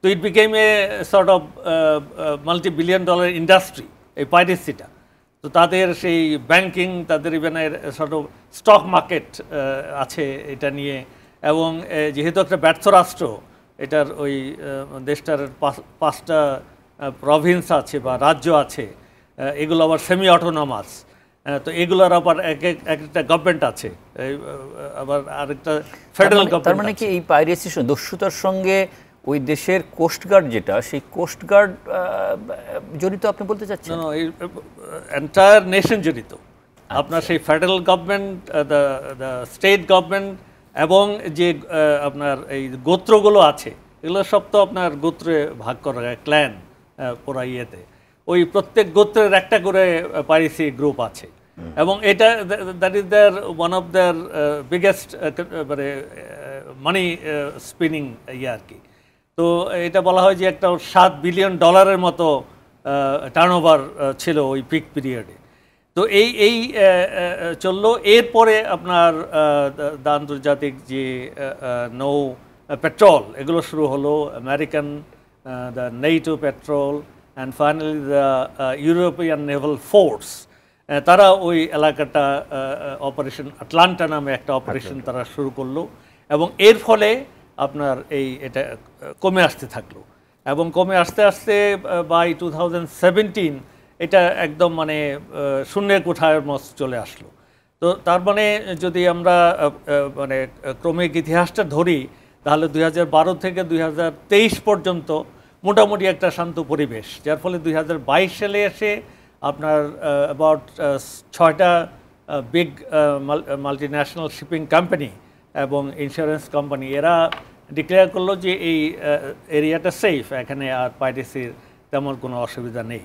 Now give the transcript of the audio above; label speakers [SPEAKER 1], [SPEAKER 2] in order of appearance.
[SPEAKER 1] তো ইট became A sort of multi-billion dollar industry এই পাইরেসিটা। তো তাদের সেই ব্যাংকিং, তাদের ইভেনের সর্ট অফ স্টক মার্কেট আছে এটা নিয়ে, এবং যেহেতু একটা ব্যর্থ রাষ্ট্র, এটার ওই দেশটার 5টা প্রভিন্স আছে বা রাজ্য আছে, এগুলো আবার সেমি অটোনমাস, তো এগুলোর আবার একটা গভর্নমেন্ট আছে, আবার আরেকটা ফেডারেল গভর্নমেন্ট।
[SPEAKER 2] তার মানে কি এই পাইরেসি দস্যুতার সঙ্গে ওই দেশের কোস্টগার্ড যেটা, সেই কোস্টগার্ড জড়িত আপনি বলতে চাচ্ছেন?
[SPEAKER 1] না, এই এন্টায়ার নেশন জড়িত। আপনার সেই federal government, the state government, এবং যে আপনার এই গোত্রগুলো আছে, এগুলো সব তো আপনার গোত্রে ভাগ করা যায়, ক্ল্যান পুরা ইয়েতে। ওই প্রত্যেক গোত্রের একটা করে পাইরেসি গ্রুপ আছে, এবং এটা that is their one of their biggest মানে মানি স্পিনিং ইয়ে আর কি। তো এটা বলা হয় যে একটা $7 বিলিয়ন মতো টার্নওভার ছিল ওই পিক পিরিয়ডে। তো এই চললো। এরপরে আপনার আন্তর্জাতিক যে নৌ পেট্রোল এগুলো শুরু হলো, American the NATO patrol, and finally the European naval force, তারা ওই এলাকাটা অপারেশন আটলান্টা নামে একটা অপারেশন তারা শুরু করলো, এবং এর ফলে আপনার এটা কমে আসতে থাকলো, এবং কমে আসতে আসতে বাই 2017 এটা একদম মানে শূন্যের কোঠার মতো চলে আসলো। তো তার মানে যদি আমরা মানে ক্রমিক ইতিহাসটা ধরি, তাহলে 2012 থেকে 2023 পর্যন্ত মোটামুটি একটা শান্ত পরিবেশ, যার ফলে 2022 সালে এসে আপনার অ্যাবাউট 6টা বিগ মাল্টিন্যাশনাল শিপিং কোম্পানি এবং ইন্স্যুরেন্স কোম্পানি এরা ডিক্লেয়ার করলো যে এই এরিয়াটা সেফ, এখানে আর পাইরেসির তেমন কোনো অসুবিধা নেই।